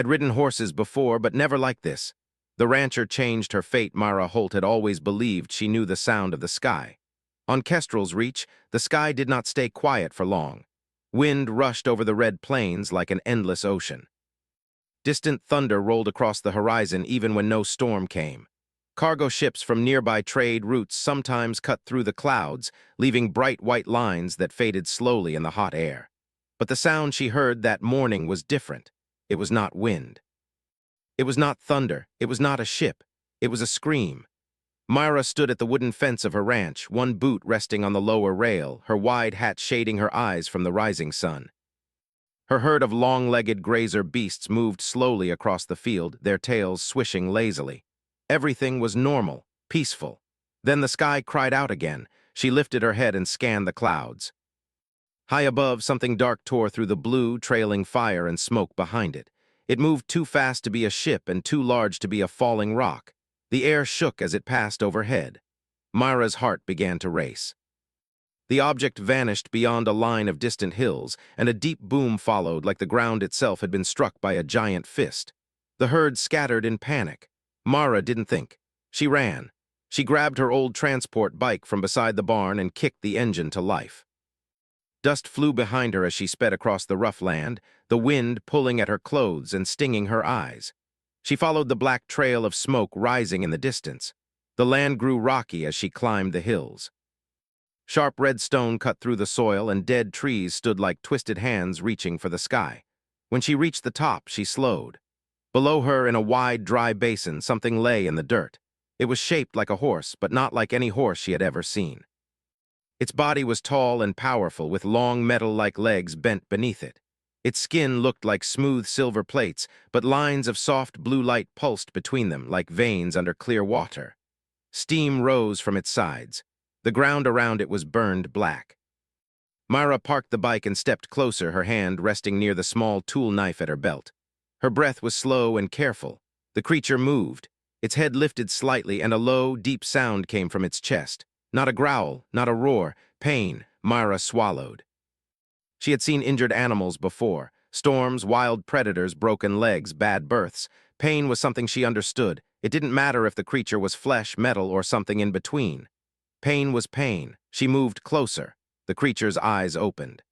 I'd ridden horses before, but never like this. The rancher changed her fate. Myra Holt had always believed she knew the sound of the sky. On Kestrel's Reach, the sky did not stay quiet for long. Wind rushed over the red plains like an endless ocean. Distant thunder rolled across the horizon even when no storm came. Cargo ships from nearby trade routes sometimes cut through the clouds, leaving bright white lines that faded slowly in the hot air. But the sound she heard that morning was different. It was not wind. It was not thunder. It was not a ship. It was a scream. Myra stood at the wooden fence of her ranch, one boot resting on the lower rail, her wide hat shading her eyes from the rising sun. Her herd of long-legged grazer beasts moved slowly across the field, their tails swishing lazily. Everything was normal, peaceful. Then the sky cried out again. She lifted her head and scanned the clouds. High above, something dark tore through the blue, trailing fire and smoke behind it. It moved too fast to be a ship and too large to be a falling rock. The air shook as it passed overhead. Myra's heart began to race. The object vanished beyond a line of distant hills, and a deep boom followed like the ground itself had been struck by a giant fist. The herd scattered in panic. Myra didn't think. She ran. She grabbed her old transport bike from beside the barn and kicked the engine to life. Dust flew behind her as she sped across the rough land, the wind pulling at her clothes and stinging her eyes. She followed the black trail of smoke rising in the distance. The land grew rocky as she climbed the hills. Sharp red stone cut through the soil, and dead trees stood like twisted hands reaching for the sky. When she reached the top, she slowed. Below her, in a wide, dry basin, something lay in the dirt. It was shaped like a horse, but not like any horse she had ever seen. Its body was tall and powerful, with long metal-like legs bent beneath it. Its skin looked like smooth silver plates, but lines of soft blue light pulsed between them like veins under clear water. Steam rose from its sides. The ground around it was burned black. Myra parked the bike and stepped closer, her hand resting near the small tool knife at her belt. Her breath was slow and careful. The creature moved. Its head lifted slightly, and a low, deep sound came from its chest. Not a growl, not a roar. Pain. Myra swallowed. She had seen injured animals before. Storms, wild predators, broken legs, bad births. Pain was something she understood. It didn't matter if the creature was flesh, metal, or something in between. Pain was pain. She moved closer. The creature's eyes opened.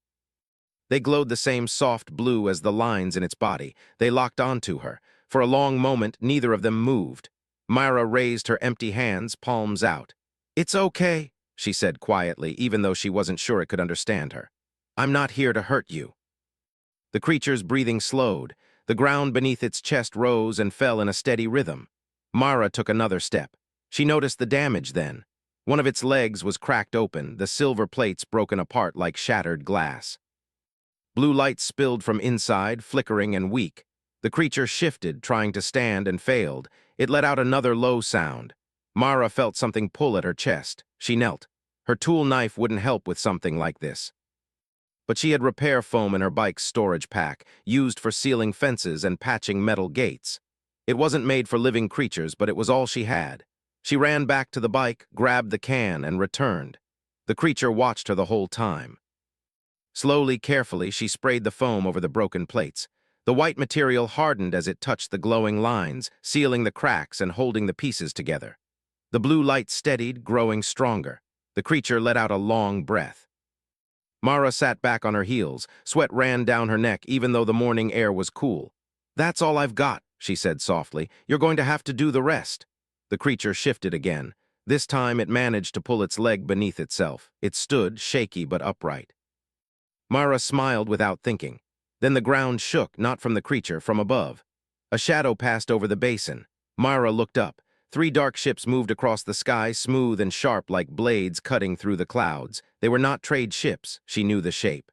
They glowed the same soft blue as the lines in its body. They locked onto her. For a long moment, neither of them moved. Myra raised her empty hands, palms out. "It's okay," she said quietly, even though she wasn't sure it could understand her. "I'm not here to hurt you." The creature's breathing slowed. The ground beneath its chest rose and fell in a steady rhythm. Myra took another step. She noticed the damage then. One of its legs was cracked open, the silver plates broken apart like shattered glass. Blue light spilled from inside, flickering and weak. The creature shifted, trying to stand, and failed. It let out another low sound. Myra felt something pull at her chest. She knelt. Her tool knife wouldn't help with something like this. But she had repair foam in her bike's storage pack, used for sealing fences and patching metal gates. It wasn't made for living creatures, but it was all she had. She ran back to the bike, grabbed the can, and returned. The creature watched her the whole time. Slowly, carefully, she sprayed the foam over the broken plates. The white material hardened as it touched the glowing lines, sealing the cracks and holding the pieces together. The blue light steadied, growing stronger. The creature let out a long breath. Myra sat back on her heels. Sweat ran down her neck, even though the morning air was cool. "That's all I've got," she said softly. "You're going to have to do the rest." The creature shifted again. This time it managed to pull its leg beneath itself. It stood, shaky but upright. Myra smiled without thinking. Then the ground shook, not from the creature, from above. A shadow passed over the basin. Myra looked up. 3 dark ships moved across the sky, smooth and sharp like blades cutting through the clouds. They were not trade ships. She knew the shape.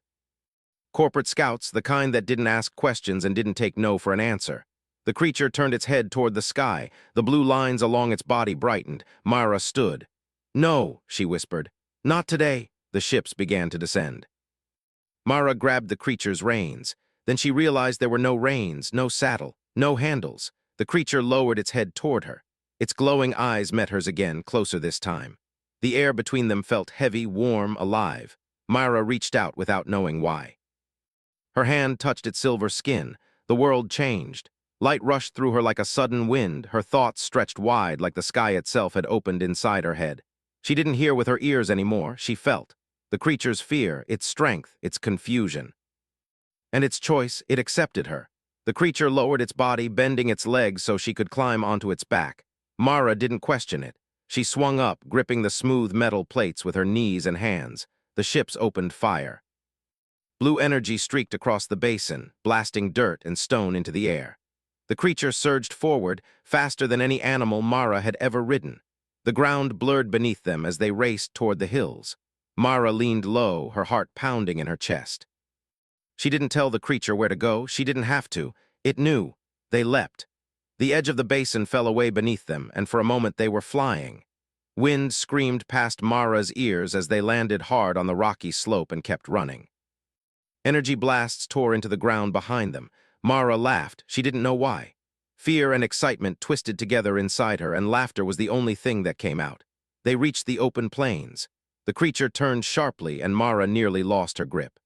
Corporate scouts, the kind that didn't ask questions and didn't take no for an answer. The creature turned its head toward the sky. The blue lines along its body brightened. Myra stood. "No," she whispered. "Not today." The ships began to descend. Myra grabbed the creature's reins. Then she realized there were no reins, no saddle, no handles. The creature lowered its head toward her. Its glowing eyes met hers again, closer this time. The air between them felt heavy, warm, alive. Myra reached out without knowing why. Her hand touched its silver skin. The world changed. Light rushed through her like a sudden wind, her thoughts stretched wide like the sky itself had opened inside her head. She didn't hear with her ears anymore, she felt. The creature's fear, its strength, its confusion. And its choice, it accepted her. The creature lowered its body, bending its legs so she could climb onto its back. Mara didn't question it. She swung up, gripping the smooth metal plates with her knees and hands. The ships opened fire. Blue energy streaked across the basin, blasting dirt and stone into the air. The creature surged forward, faster than any animal Mara had ever ridden. The ground blurred beneath them as they raced toward the hills. Mara leaned low, her heart pounding in her chest. She didn't tell the creature where to go, she didn't have to. It knew. They leapt. The edge of the basin fell away beneath them, and for a moment they were flying. Wind screamed past Mara's ears as they landed hard on the rocky slope and kept running. Energy blasts tore into the ground behind them. Mara laughed, she didn't know why. Fear and excitement twisted together inside her, and laughter was the only thing that came out. They reached the open plains. The creature turned sharply, and Mara nearly lost her grip.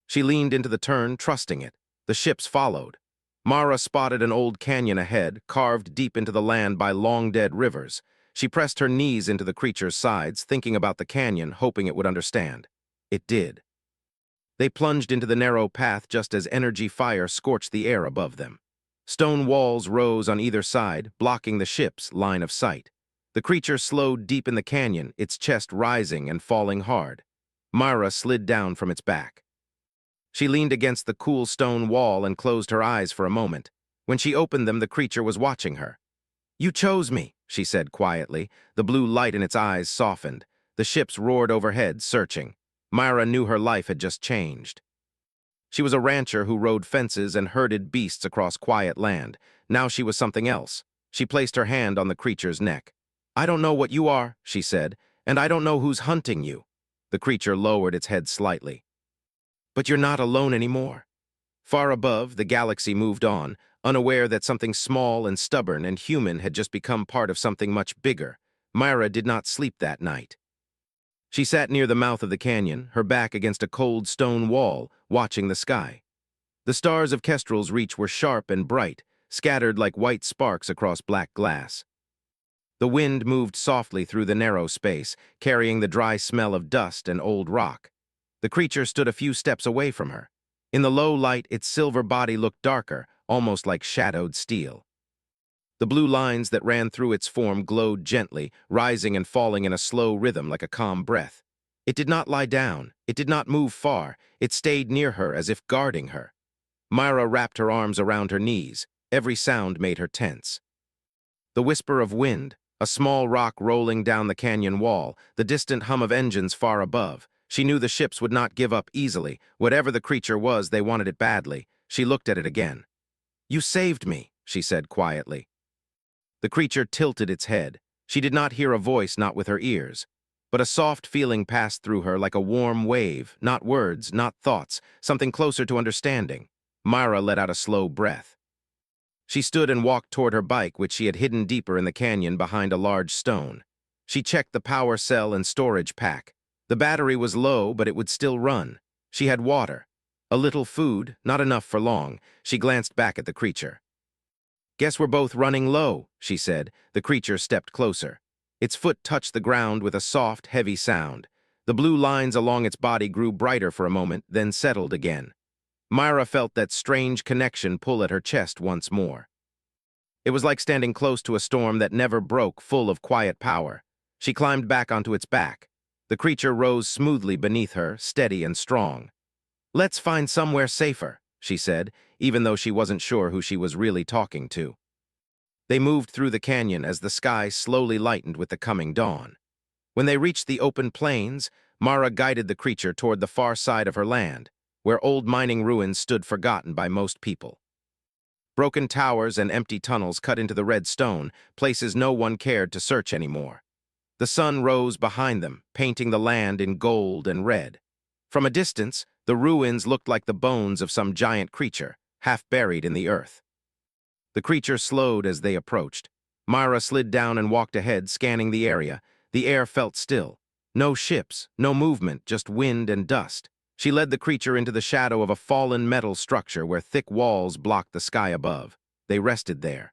She leaned into the turn, trusting it. The ships followed. Mara spotted an old canyon ahead, carved deep into the land by long-dead rivers. She pressed her knees into the creature's sides, thinking about the canyon, hoping it would understand. It did. They plunged into the narrow path just as energy fire scorched the air above them. Stone walls rose on either side, blocking the ship's line of sight. The creature slowed deep in the canyon, its chest rising and falling hard. Mara slid down from its back. She leaned against the cool stone wall and closed her eyes for a moment. When she opened them, the creature was watching her. "You chose me," she said quietly. The blue light in its eyes softened. The ships roared overhead, searching. Mara knew her life had just changed. She was a rancher who rode fences and herded beasts across quiet land. Now she was something else. She placed her hand on the creature's neck. "I don't know what you are," she said, "and I don't know who's hunting you." The creature lowered its head slightly. "But you're not alone anymore." Far above, the galaxy moved on, unaware that something small and stubborn and human had just become part of something much bigger. Mara did not sleep that night. She sat near the mouth of the canyon, her back against a cold stone wall, watching the sky. The stars of Kestrel's Reach were sharp and bright, scattered like white sparks across black glass. The wind moved softly through the narrow space, carrying the dry smell of dust and old rock. The creature stood a few steps away from her. In the low light, its silver body looked darker, almost like shadowed steel. The blue lines that ran through its form glowed gently, rising and falling in a slow rhythm like a calm breath. It did not lie down. It did not move far. It stayed near her as if guarding her. Myra wrapped her arms around her knees. Every sound made her tense. The whisper of wind, a small rock rolling down the canyon wall, the distant hum of engines far above. She knew the ships would not give up easily. Whatever the creature was, they wanted it badly. She looked at it again. "You saved me," she said quietly. The creature tilted its head. She did not hear a voice, not with her ears. But a soft feeling passed through her like a warm wave, not words, not thoughts, something closer to understanding. Myra let out a slow breath. She stood and walked toward her bike, which she had hidden deeper in the canyon behind a large stone. She checked the power cell and storage pack. The battery was low, but it would still run. She had water. A little food, not enough for long. She glanced back at the creature. "Guess we're both running low," she said. The creature stepped closer. Its foot touched the ground with a soft, heavy sound. The blue lines along its body grew brighter for a moment, then settled again. Myra felt that strange connection pull at her chest once more. It was like standing close to a storm that never broke, full of quiet power. She climbed back onto its back. The creature rose smoothly beneath her, steady and strong. "Let's find somewhere safer," she said, even though she wasn't sure who she was really talking to. They moved through the canyon as the sky slowly lightened with the coming dawn. When they reached the open plains, Mara guided the creature toward the far side of her land, where old mining ruins stood forgotten by most people. Broken towers and empty tunnels cut into the red stone, places no one cared to search anymore. The sun rose behind them, painting the land in gold and red. From a distance, the ruins looked like the bones of some giant creature, half buried in the earth. The creature slowed as they approached. Myra slid down and walked ahead, scanning the area. The air felt still. No ships, no movement, just wind and dust. She led the creature into the shadow of a fallen metal structure where thick walls blocked the sky above. they rested there.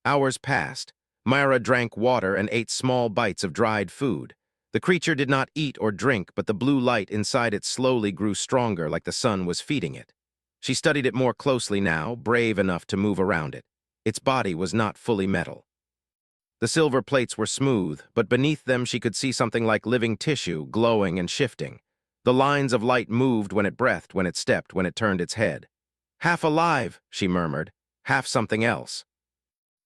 Hours passed. Myra drank water and ate small bites of dried food. The creature did not eat or drink, but the blue light inside it slowly grew stronger, like the sun was feeding it. She studied it more closely now, brave enough to move around it. Its body was not fully metal. The silver plates were smooth, but beneath them she could see something like living tissue, glowing and shifting. The lines of light moved when it breathed, when it stepped, when it turned its head. "Half alive," she murmured, "half something else."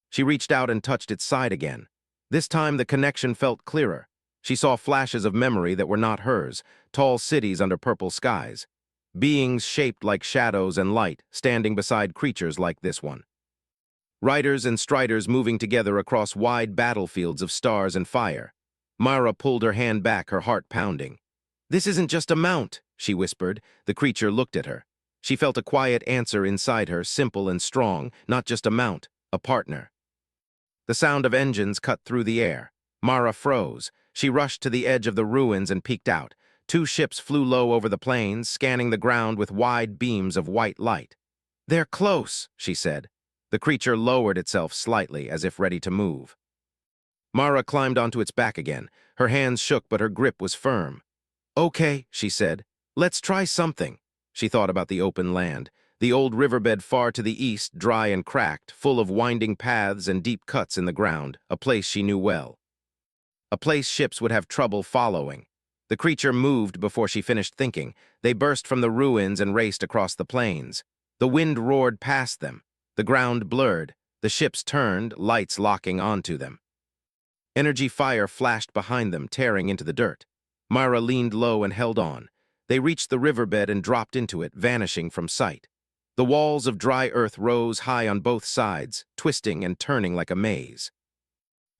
She reached out and touched its side again. This time the connection felt clearer. She saw flashes of memory that were not hers, tall cities under purple skies. Beings shaped like shadows and light, standing beside creatures like this one. Riders and striders moving together across wide battlefields of stars and fire. Myra pulled her hand back, her heart pounding. "This isn't just a mount," she whispered. The creature looked at her. She felt a quiet answer inside her, simple and strong, not just a mount, a partner. The sound of engines cut through the air. Myra froze. She rushed to the edge of the ruins and peeked out. Two ships flew low over the plains, scanning the ground with wide beams of white light. "They're close," she said. The creature lowered itself slightly, as if ready to move. Myra climbed onto its back again. Her hands shook, but her grip was firm. "Okay," she said. "Let's try something." She thought about the open land, the old riverbed far to the east, dry and cracked, full of winding paths and deep cuts in the ground, a place she knew well. A place ships would have trouble following. The creature moved before she finished thinking. They burst from the ruins and raced across the plains. The wind roared past them. The ground blurred. The ships turned, lights locking onto them. Energy fire flashed behind them, tearing into the dirt. Myra leaned low and held on. They reached the riverbed and dropped into it, vanishing from sight. The walls of dry earth rose high on both sides, twisting and turning like a maze.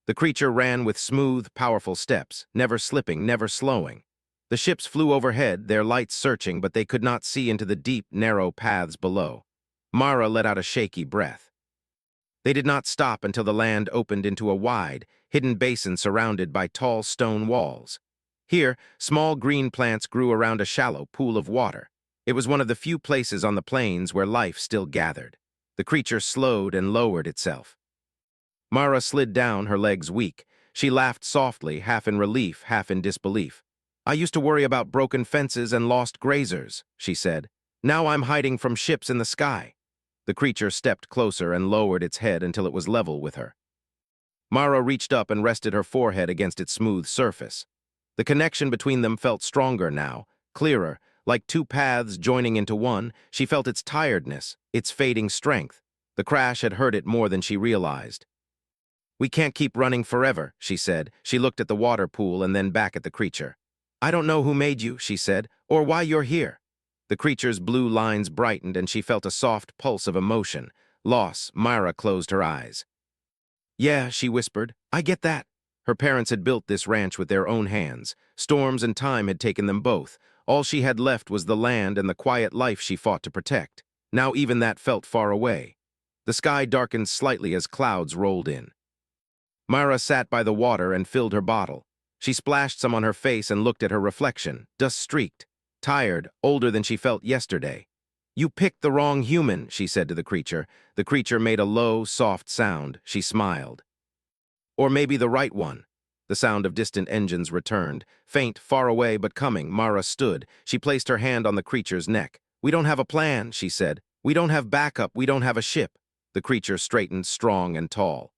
The creature ran with smooth, powerful steps, never slipping, never slowing. The ships flew overhead, their lights searching, but they could not see into the deep, narrow paths below. Myra let out a shaky breath. They did not stop until the land opened into a wide, hidden basin surrounded by tall stone walls. Here, small green plants grew around a shallow pool of water. It was one of the few places on the plains where life still gathered. The creature slowed and lowered itself. Myra slid down, her legs weak. She laughed softly, half in relief, half in disbelief. "I used to worry about broken fences and lost grazers," she said. "Now I'm hiding from ships in the sky." The creature stepped closer and lowered its head until it was level with her. Myra reached up and rested her forehead against its smooth surface. The connection between them felt stronger now, clearer, like two paths joining into one. She felt its tiredness, its fading strength. The crash had hurt it more than she realized. "We can't keep running forever," she said. She looked at the water pool and then back at the creature. "I don't know who made you," she said, "or why you're here." The creature's blue lines brightened and she felt a soft pulse of emotion. Loss. Myra closed her eyes. "Yeah," she whispered, "I get that." Her parents had built this ranch with their own hands. Storms and time had taken them both. All she had left was the land and the quiet life she fought to protect. Now even that felt far away. The sky darkened slightly as clouds rolled in. Myra sat by the water and filled her bottle. She splashed some on her face and looked at her reflection, dust-streaked, tired, older than she felt yesterday. "You picked the wrong human," she said to the creature. The creature made a low, soft sound. She smiled. "Or maybe the right one." The sound of distant engines returned. Faint, far away, but coming. Myra stood. She placed her hand on the creature's neck. "We don't have a plan," she said. "We don't have backup. We don't have a ship." The creature straightened, strong and tall.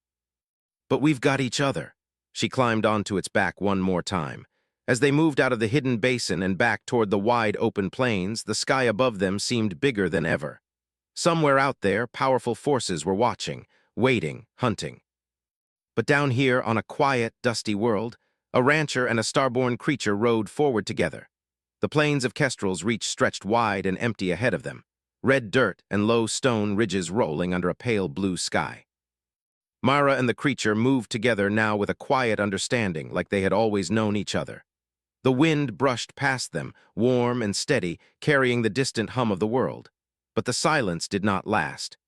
"But we've got each other." She climbed onto its back one more time. As they moved out of the hidden basin and back toward the wide open plains, the sky above them seemed bigger than ever. Somewhere out there, powerful forces were watching, waiting, hunting. But down here, on a quiet, dusty world, a rancher and a starborn creature rode forward together. The plains of kestrels reach stretched wide and empty ahead of them, red dirt and low stone ridges rolling under a pale blue sky. Myra and the creature moved together now with a quiet understanding, like they had always known each other. The wind brushed past them, warm and steady, carrying the distant hum of the world. But the silence did not last.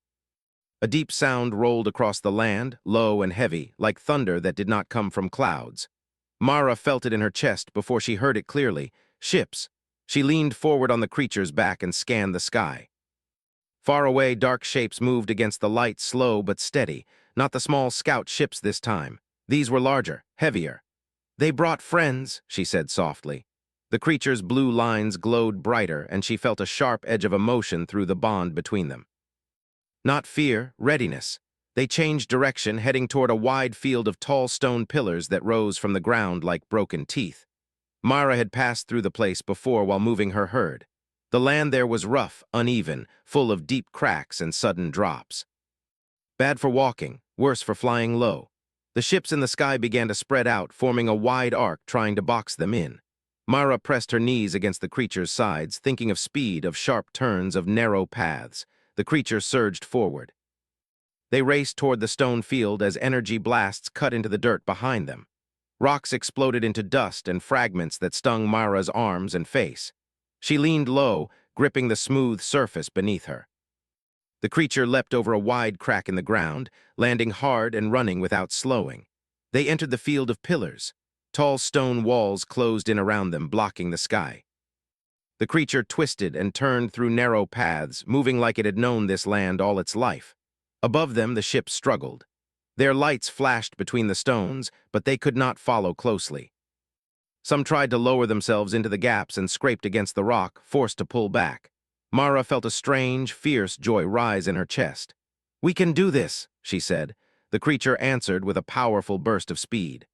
A deep sound rolled across the land, low and heavy, like thunder that did not come from clouds. Myra felt it in her chest before she heard it clearly. Ships. She leaned forward on the creature's back and scanned the sky. Far away, dark shapes moved against the light, slow but steady, not the small scout ships this time. These were larger, heavier. "They brought friends," she said softly. The creature's blue lines glowed brighter, and she felt a sharp edge of emotion through the bond between them. Not fear, readiness. They changed direction, heading toward a wide field of tall stone pillars that rose from the ground like broken teeth. Mara had passed through the place before while moving her herd. The land there was rough, uneven, full of deep cracks and sudden drops. Bad for walking, worse for flying low. The ships in the sky began to spread out, forming a wide arc trying to box them in. Mara pressed her knees against the creature's sides, thinking of speed, of sharp turns, of narrow paths. The creature surged forward. They raced toward the stone field as energy blasts cut into the dirt behind them. Rocks exploded into dust and fragments that stung Mara's arms and face. She leaned low, gripping the smooth surface beneath her. The creature leapt over a wide crack in the ground, landing hard and running without slowing. They entered the field of pillars. Tall stone walls closed in around them, blocking the sky. The creature twisted and turned through narrow paths, moving like it had known this land all its life. Above them, the ship struggled. Their lights flashed between the stones, but they could not follow closely. Some tried to lower themselves into the gaps and scraped against the rock, forced to pull back. Mara felt a strange, fierce joy rise in her chest. "We can do this," she said. The creature answered with a powerful burst of speed.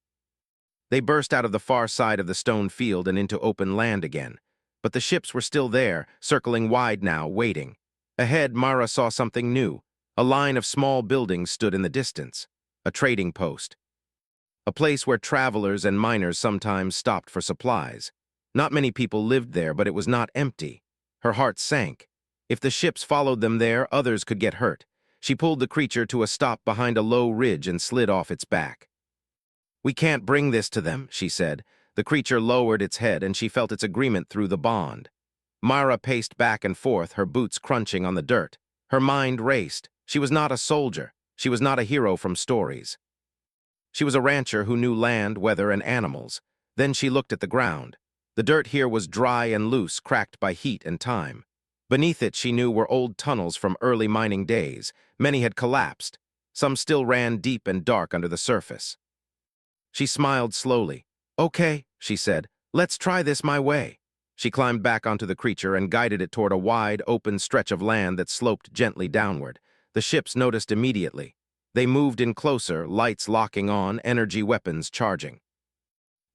They burst out of the far side of the stone field and into open land again. But the ships were still there, circling wide now, waiting. Ahead, Mara saw something new. A line of small buildings stood in the distance. A trading post. A place where travelers and miners sometimes stopped for supplies. Not many people lived there, but it was not empty. Her heart sank. If the ships followed them there, others could get hurt. She pulled the creature to a stop behind a low ridge and slid off its back. "We can't bring this to them," she said. The creature lowered its head, and she felt its agreement through the bond. Mara paced back and forth, her boots crunching on the dirt. Her mind raced. She was not a soldier. She was not a hero from stories. She was a rancher who knew land, weather, and animals. Then she looked at the ground. The dirt here was dry and loose, cracked by heat and time. Beneath it, she knew, were old tunnels from early mining days. Many had collapsed. Some still ran deep and dark under the surface. She smiled slowly. "Okay," she said. "Let's try this my way." She climbed back onto the creature and guided it toward a wide, open stretch of land that sloped gently downward. The ships noticed immediately. They moved in closer, lights locking on, energy weapons charging.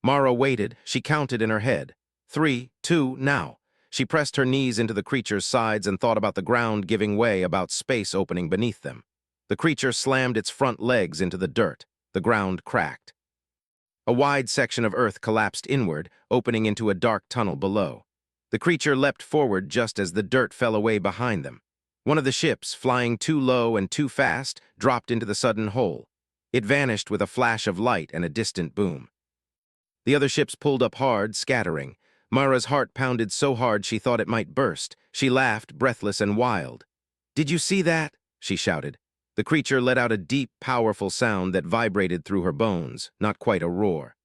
Mara waited. She counted in her head. 3, 2, now. She pressed her knees into the creature's sides and thought about the ground giving way, about space opening beneath them. The creature slammed its front legs into the dirt. The ground cracked. A wide section of earth collapsed inward, opening into a dark tunnel below. The creature leapt forward just as the dirt fell away behind them. One of the ships, flying too low and too fast, dropped into the sudden hole. It vanished with a flash of light and a distant boom. The other ships pulled up hard, scattering. Mara's heart pounded so hard she thought it might burst. She laughed, breathless and wild. "Did you see that?" she shouted. The creature let out a deep, powerful sound that vibrated through her bones, not quite a roar.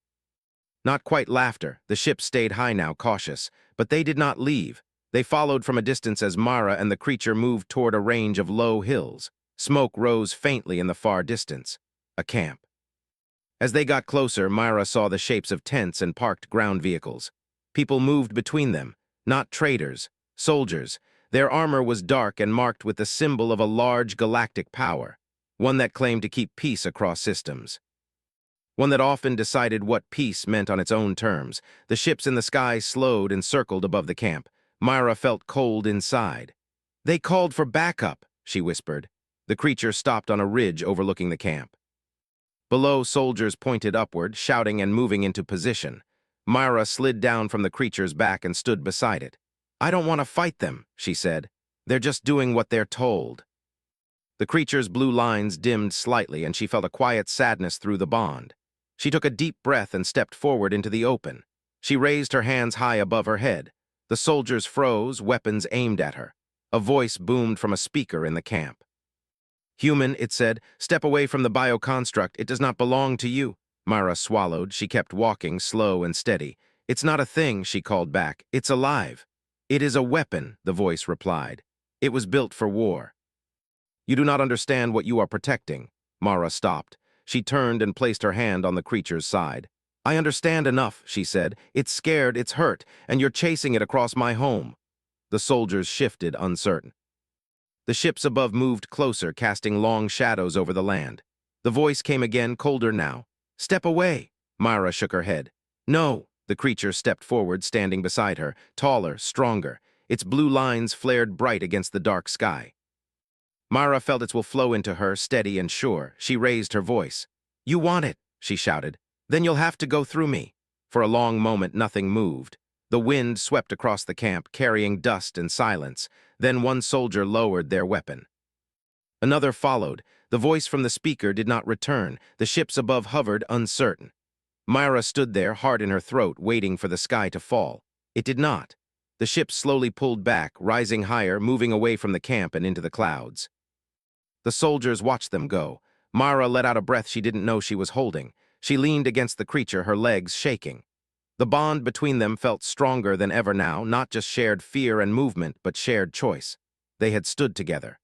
Not quite laughter. The ship stayed high now, cautious. But they did not leave. They followed from a distance as Mara and the creature moved toward a range of low hills. Smoke rose faintly in the far distance. A camp. As they got closer, Mara saw the shapes of tents and parked ground vehicles. People moved between them, not traders, soldiers. Their armor was dark and marked with the symbol of a large galactic power, one that claimed to keep peace across systems. One that often decided what peace meant on its own terms. The ships in the sky slowed and circled above the camp. Mara felt cold inside. "They called for backup," she whispered. The creature stopped on a ridge overlooking the camp. Below, soldiers pointed upward, shouting and moving into position. Mara slid down from the creature's back and stood beside it. "I don't want to fight them," she said. "They're just doing what they're told." The creature's blue lines dimmed slightly, and she felt a quiet sadness through the bond. She took a deep breath and stepped forward into the open. She raised her hands high above her head. The soldiers froze, weapons aimed at her. A voice boomed from a speaker in the camp. "Human," it said, "step away from the bioconstruct. It does not belong to you." Mara swallowed. She kept walking, slow and steady. "It's not a thing," she called back. "It's alive." "It is a weapon," the voice replied. It was built for war. You do not understand what you are protecting. Mara stopped. She turned and placed her hand on the creature's side. I understand enough, she said. It's scared, it's hurt, and you're chasing it across my home. The soldiers shifted, uncertain. The ships above moved closer, casting long shadows over the land. The voice came again, colder now. Step away. Mara shook her head. No. The creature stepped forward, standing beside her, taller, stronger. Its blue lines flared bright against the dark sky. Mara felt its will flow into her, steady and sure. She raised her voice. You want it, she shouted. Then you'll have to go through me. For a long moment, nothing moved. The wind swept across the camp, carrying dust and silence. Then one soldier lowered their weapon. Another followed. The voice from the speaker did not return. The ships above hovered, uncertain. Myra stood there, heart in her throat, waiting for the sky to fall. It did not. The ships slowly pulled back, rising higher, moving away from the camp and into the clouds. The soldiers watched them go. Myra let out a breath she didn't know she was holding. She leaned against the creature, her legs shaking. The bond between them felt stronger than ever now, not just shared fear and movement, but shared choice. They had stood together.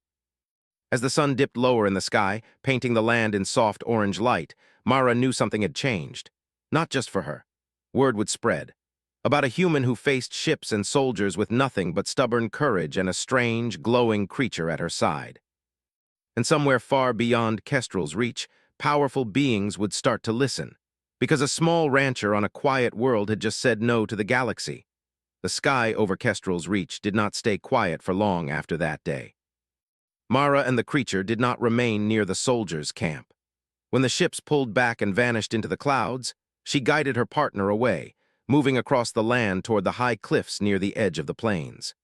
As the sun dipped lower in the sky, painting the land in soft orange light, Mara knew something had changed. Not just for her. Word would spread. About a human who faced ships and soldiers with nothing but stubborn courage and a strange, glowing creature at her side. And somewhere far beyond Kestrel's reach, powerful beings would start to listen. Because a small rancher on a quiet world had just said no to the galaxy. The sky over Kestrel's reach did not stay quiet for long after that day. Mara and the creature did not remain near the soldiers' camp. When the ships pulled back and vanished into the clouds, she guided her partner away, moving across the land toward the high cliffs near the edge of the plains.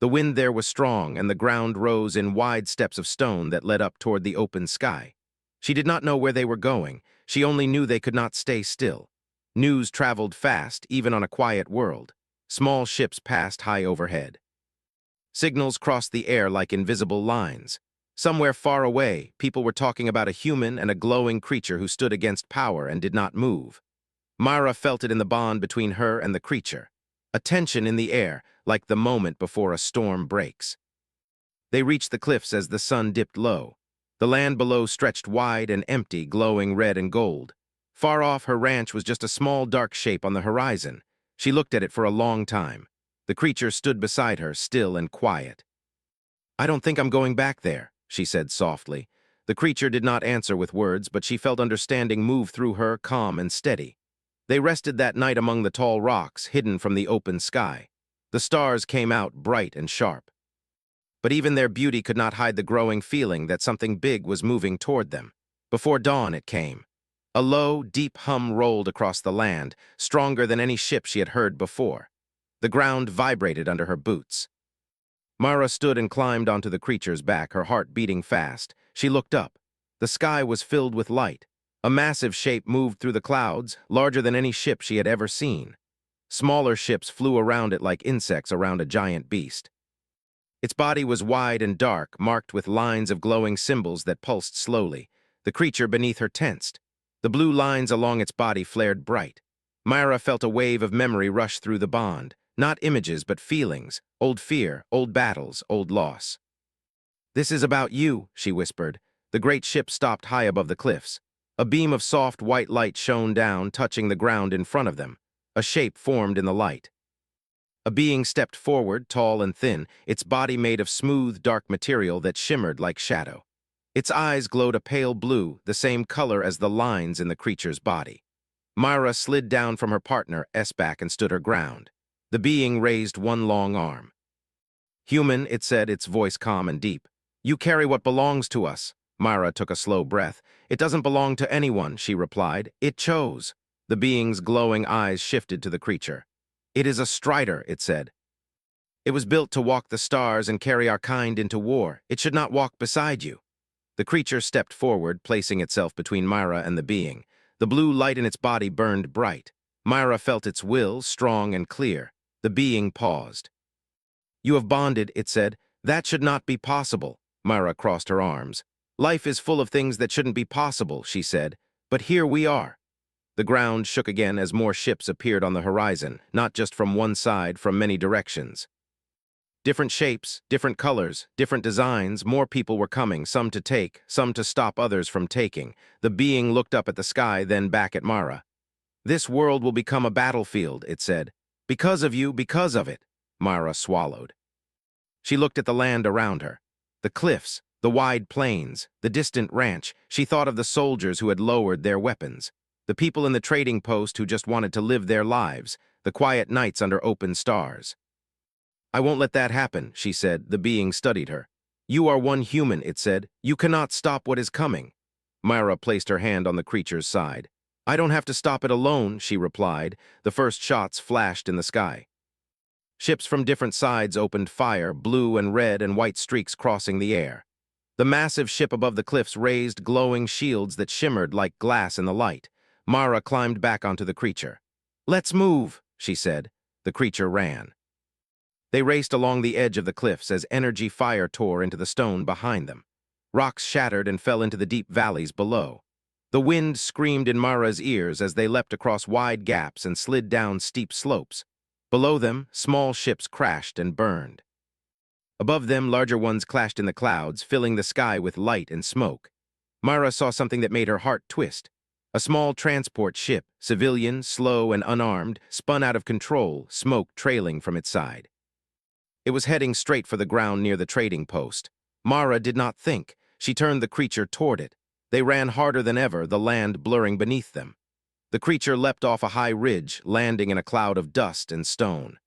The wind there was strong, and the ground rose in wide steps of stone that led up toward the open sky. She did not know where they were going. She only knew they could not stay still. News traveled fast, even on a quiet world. Small ships passed high overhead. Signals crossed the air like invisible lines. Somewhere far away, people were talking about a human and a glowing creature who stood against power and did not move. Myra felt it in the bond between her and the creature. A tension in the air, like the moment before a storm breaks. They reached the cliffs as the sun dipped low. The land below stretched wide and empty, glowing red and gold. Far off, her ranch was just a small dark shape on the horizon. She looked at it for a long time. The creature stood beside her, still and quiet. I don't think I'm going back there, she said softly. The creature did not answer with words, but she felt understanding move through her, calm and steady. They rested that night among the tall rocks, hidden from the open sky. The stars came out bright and sharp. But even their beauty could not hide the growing feeling that something big was moving toward them. Before dawn it came. A low, deep hum rolled across the land, stronger than any ship she had heard before. The ground vibrated under her boots. Mara stood and climbed onto the creature's back, her heart beating fast. She looked up. The sky was filled with light. A massive shape moved through the clouds, larger than any ship she had ever seen. Smaller ships flew around it like insects around a giant beast. Its body was wide and dark, marked with lines of glowing symbols that pulsed slowly. The creature beneath her tensed. The blue lines along its body flared bright. Myra felt a wave of memory rush through the bond. Not images, but feelings. Old fear, old battles, old loss. This is about you, she whispered. The great ship stopped high above the cliffs. A beam of soft white light shone down, touching the ground in front of them. A shape formed in the light. A being stepped forward, tall and thin, its body made of smooth, dark material that shimmered like shadow. Its eyes glowed a pale blue, the same color as the lines in the creature's body. Myra slid down from her partner's back and stood her ground. The being raised one long arm. Human, it said, its voice calm and deep. You carry what belongs to us. Myra took a slow breath. It doesn't belong to anyone, she replied. It chose. The being's glowing eyes shifted to the creature. It is a strider, it said. It was built to walk the stars and carry our kind into war. It should not walk beside you. The creature stepped forward, placing itself between Myra and the being. The blue light in its body burned bright. Myra felt its will, strong and clear. The being paused. You have bonded, it said. That should not be possible. Myra crossed her arms. Life is full of things that shouldn't be possible, she said. But here we are. The ground shook again as more ships appeared on the horizon, not just from one side, from many directions. Different shapes, different colors, different designs, more people were coming, some to take, some to stop others from taking. The being looked up at the sky, then back at Mara. "This world will become a battlefield," it said. "Because of you, because of it." Mara swallowed. She looked at the land around her. The cliffs, the wide plains, the distant ranch. She thought of the soldiers who had lowered their weapons, the people in the trading post who just wanted to live their lives, the quiet nights under open stars. "I won't let that happen," she said. The being studied her. "You are one human," it said. "You cannot stop what is coming." Myra placed her hand on the creature's side. "I don't have to stop it alone," she replied. The first shots flashed in the sky. Ships from different sides opened fire, blue and red and white streaks crossing the air. The massive ship above the cliffs raised glowing shields that shimmered like glass in the light. Mara climbed back onto the creature. "Let's move," she said. The creature ran. They raced along the edge of the cliffs as energy fire tore into the stone behind them. Rocks shattered and fell into the deep valleys below. The wind screamed in Mara's ears as they leapt across wide gaps and slid down steep slopes. Below them, small ships crashed and burned. Above them, larger ones clashed in the clouds, filling the sky with light and smoke. Mara saw something that made her heart twist. A small transport ship, civilian, slow and unarmed, spun out of control, smoke trailing from its side. It was heading straight for the ground near the trading post. Mara did not think. She turned the creature toward it. They ran harder than ever, the land blurring beneath them. The creature leapt off a high ridge, landing in a cloud of dust and stone.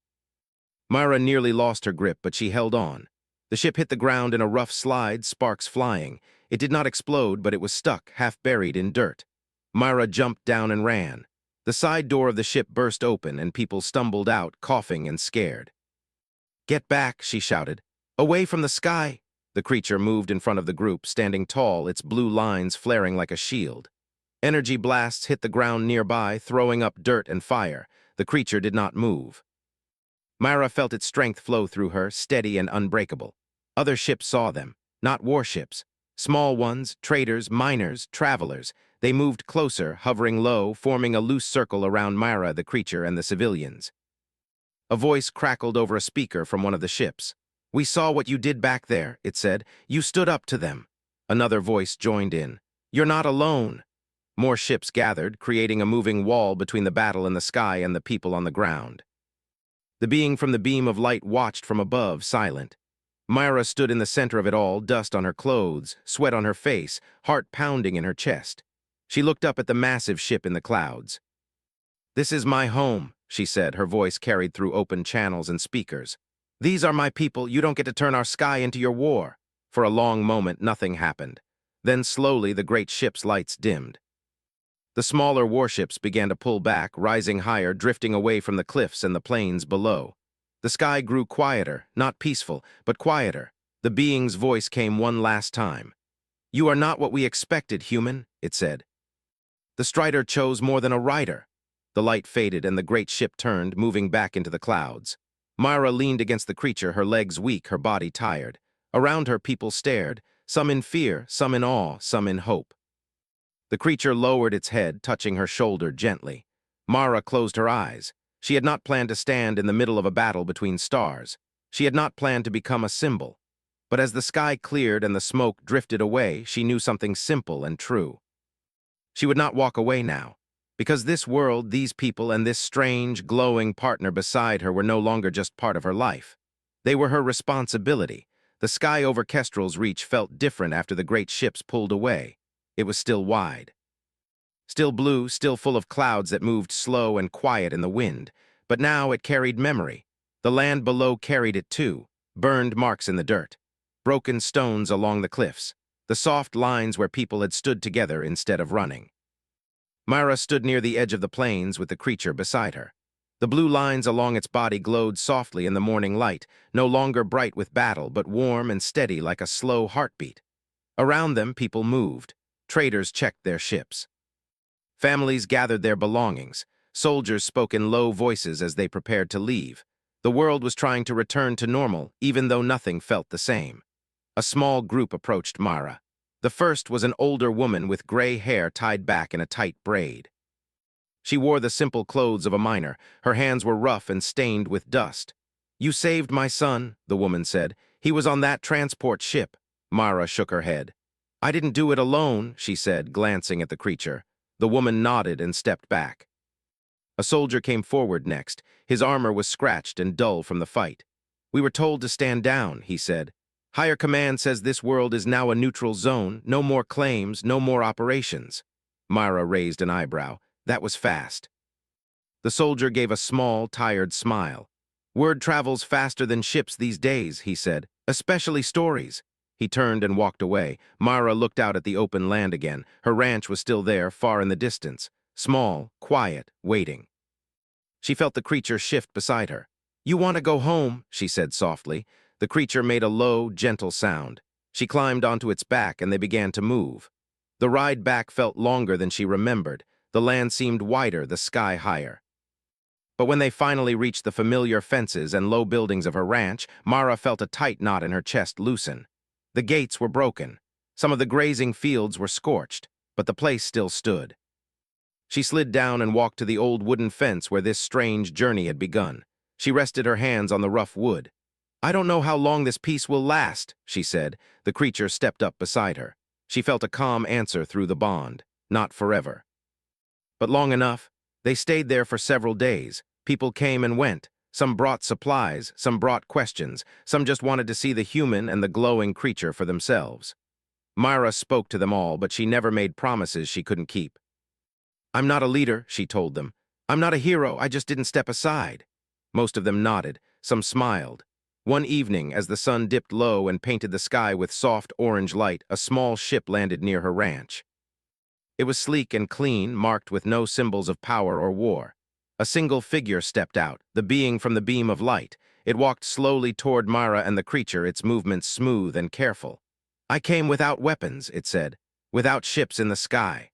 Mara nearly lost her grip, but she held on. The ship hit the ground in a rough slide, sparks flying. It did not explode, but it was stuck, half buried in dirt. Mara jumped down and ran. The side door of the ship burst open, and people stumbled out, coughing and scared. "Get back," she shouted. "Away from the sky!" The creature moved in front of the group, standing tall, its blue lines flaring like a shield. Energy blasts hit the ground nearby, throwing up dirt and fire. The creature did not move. Myra felt its strength flow through her, steady and unbreakable. Other ships saw them, not warships. Small ones, traders, miners, travelers. They moved closer, hovering low, forming a loose circle around Myra, the creature, and the civilians. A voice crackled over a speaker from one of the ships. "We saw what you did back there," it said. "You stood up to them." Another voice joined in. "You're not alone." More ships gathered, creating a moving wall between the battle in the sky and the people on the ground. The being from the beam of light watched from above, silent. Myra stood in the center of it all, dust on her clothes, sweat on her face, heart pounding in her chest. She looked up at the massive ship in the clouds. "This is my home," she said, her voice carried through open channels and speakers. "These are my people. You don't get to turn our sky into your war." For a long moment, nothing happened. Then slowly, the great ship's lights dimmed. The smaller warships began to pull back, rising higher, drifting away from the cliffs and the plains below. The sky grew quieter, not peaceful, but quieter. The being's voice came one last time. "You are not what we expected, human," it said. "The Strider chose more than a rider." The light faded and the great ship turned, moving back into the clouds. Myra leaned against the creature, her legs weak, her body tired. Around her, people stared, some in fear, some in awe, some in hope. The creature lowered its head, touching her shoulder gently. Mara closed her eyes. She had not planned to stand in the middle of a battle between stars. She had not planned to become a symbol. But as the sky cleared and the smoke drifted away, she knew something simple and true. She would not walk away now, because this world, these people, and this strange, glowing partner beside her were no longer just part of her life. They were her responsibility. The sky over Kestrel's reach felt different after the great ships pulled away. It was still wide. Still blue, still full of clouds that moved slow and quiet in the wind. But now it carried memory. The land below carried it too, burned marks in the dirt, broken stones along the cliffs, the soft lines where people had stood together instead of running. Myra stood near the edge of the plains with the creature beside her. The blue lines along its body glowed softly in the morning light, no longer bright with battle, but warm and steady like a slow heartbeat. Around them, people moved. Traders checked their ships. Families gathered their belongings. Soldiers spoke in low voices as they prepared to leave. The world was trying to return to normal, even though nothing felt the same. A small group approached Mara. The first was an older woman with gray hair tied back in a tight braid. She wore the simple clothes of a miner. Her hands were rough and stained with dust. You saved my son, the woman said. He was on that transport ship. Mara shook her head. I didn't do it alone, she said, glancing at the creature. The woman nodded and stepped back. A soldier came forward next. His armor was scratched and dull from the fight. We were told to stand down, he said. Higher command says this world is now a neutral zone, no more claims, no more operations. Mara raised an eyebrow. That was fast. The soldier gave a small, tired smile. Word travels faster than ships these days, he said, especially stories. He turned and walked away. Mara looked out at the open land again. Her ranch was still there, far in the distance. Small, quiet, waiting. She felt the creature shift beside her. You want to go home, she said softly. The creature made a low, gentle sound. She climbed onto its back and they began to move. The ride back felt longer than she remembered. The land seemed wider, the sky higher. But when they finally reached the familiar fences and low buildings of her ranch, Mara felt a tight knot in her chest loosen. The gates were broken. Some of the grazing fields were scorched, but the place still stood. She slid down and walked to the old wooden fence where this strange journey had begun. She rested her hands on the rough wood. I don't know how long this peace will last, she said. The creature stepped up beside her. She felt a calm answer through the bond. Not forever. But long enough. They stayed there for several days. People came and went. Some brought supplies, some brought questions, some just wanted to see the human and the glowing creature for themselves. Myra spoke to them all, but she never made promises she couldn't keep. I'm not a leader, she told them. I'm not a hero, I just didn't step aside. Most of them nodded, some smiled. One evening, as the sun dipped low and painted the sky with soft orange light, a small ship landed near her ranch. It was sleek and clean, marked with no symbols of power or war. A single figure stepped out, the being from the beam of light. It walked slowly toward Myra and the creature, its movements smooth and careful. I came without weapons, it said, without ships in the sky.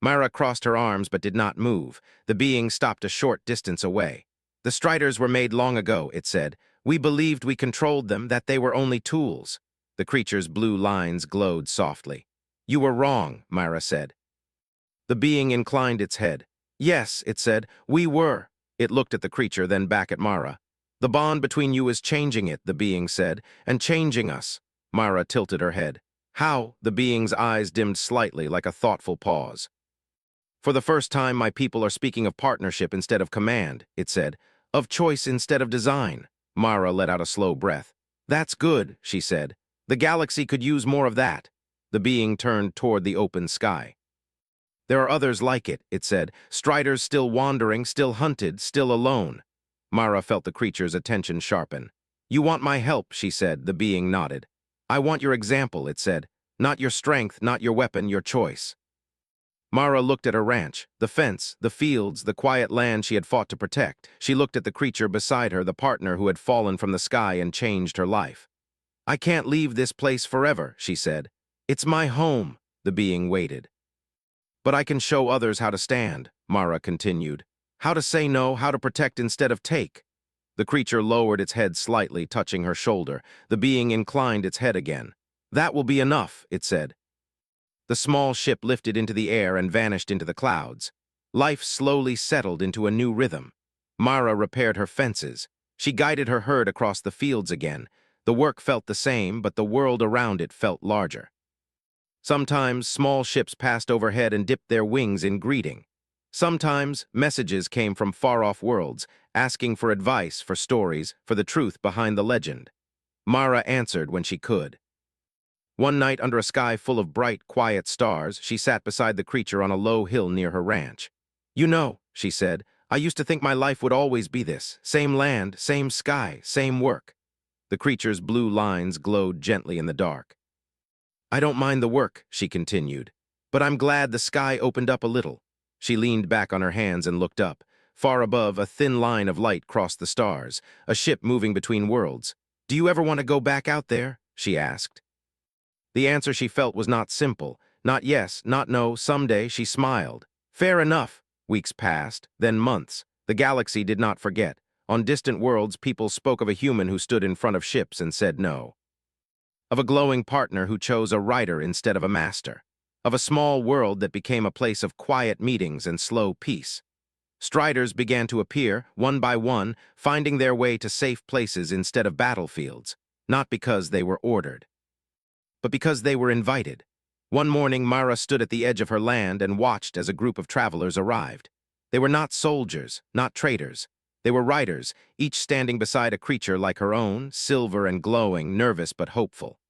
Myra crossed her arms but did not move. The being stopped a short distance away. The striders were made long ago, it said. We believed we controlled them, that they were only tools. The creature's blue lines glowed softly. You were wrong, Myra said. The being inclined its head. Yes, it said, we were. It looked at the creature, then back at Myra. The bond between you is changing it, the being said, and changing us. Myra tilted her head. How? The being's eyes dimmed slightly, like a thoughtful pause. For the first time, my people are speaking of partnership instead of command, it said, of choice instead of design. Myra let out a slow breath. That's good, she said. The galaxy could use more of that. The being turned toward the open sky. There are others like it, it said, striders still wandering, still hunted, still alone. Myra felt the creature's attention sharpen. You want my help, she said. The being nodded. I want your example, it said. Not your strength, not your weapon, your choice. Myra looked at her ranch, the fence, the fields, the quiet land she had fought to protect. She looked at the creature beside her, the partner who had fallen from the sky and changed her life. I can't leave this place forever, she said. It's my home. The being waited. But I can show others how to stand, Myra continued. How to say no, how to protect instead of take. The creature lowered its head slightly, touching her shoulder. The being inclined its head again. That will be enough, it said. The small ship lifted into the air and vanished into the clouds. Life slowly settled into a new rhythm. Myra repaired her fences. She guided her herd across the fields again. The work felt the same, but the world around it felt larger. Sometimes small ships passed overhead and dipped their wings in greeting. Sometimes messages came from far-off worlds, asking for advice, for stories, for the truth behind the legend. Myra answered when she could. One night, under a sky full of bright, quiet stars, she sat beside the creature on a low hill near her ranch. You know, she said, I used to think my life would always be this. Same land, same sky, same work. The creature's blue lines glowed gently in the dark. I don't mind the work, she continued, but I'm glad the sky opened up a little. She leaned back on her hands and looked up. Far above, a thin line of light crossed the stars, a ship moving between worlds. Do you ever want to go back out there? She asked. The answer she felt was not simple. Not yes, not no, someday. She smiled. Fair enough. Weeks passed, then months. The galaxy did not forget. On distant worlds, people spoke of a human who stood in front of ships and said no. Of a glowing partner who chose a rider instead of a master. Of a small world that became a place of quiet meetings and slow peace. Striders began to appear, one by one, finding their way to safe places instead of battlefields, not because they were ordered, but because they were invited. One morning, Mara stood at the edge of her land and watched as a group of travelers arrived. They were not soldiers, not traders. They were riders, each standing beside a creature like her own, silver and glowing, nervous but hopeful.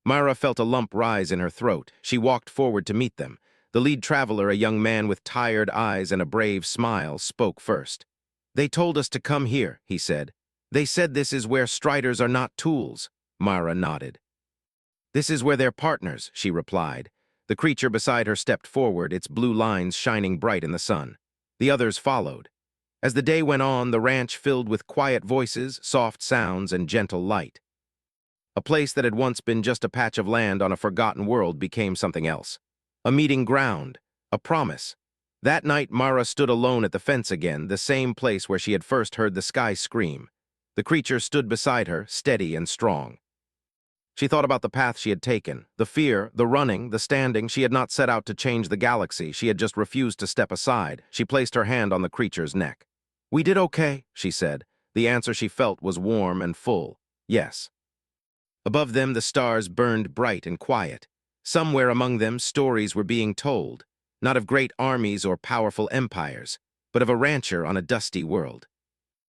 Mara felt a lump rise in her throat. She walked forward to meet them. The lead traveler, a young man with tired eyes and a brave smile, spoke first. "They told us to come here," he said. "They said this is where striders are not tools." Mara nodded. "This is where they're partners," she replied. The creature beside her stepped forward, its blue lines shining bright in the sun. The others followed. As the day went on, the ranch filled with quiet voices, soft sounds, and gentle light. A place that had once been just a patch of land on a forgotten world became something else. A meeting ground, a promise. That night, Mara stood alone at the fence again, the same place where she had first heard the sky scream. The creature stood beside her, steady and strong. She thought about the path she had taken, the fear, the running, the standing. She had not set out to change the galaxy. She had just refused to step aside. She placed her hand on the creature's neck. "We did okay," she said. The answer she felt was warm and full. Yes. Above them, the stars burned bright and quiet. Somewhere among them, stories were being told, not of great armies or powerful empires, but of a rancher on a dusty world.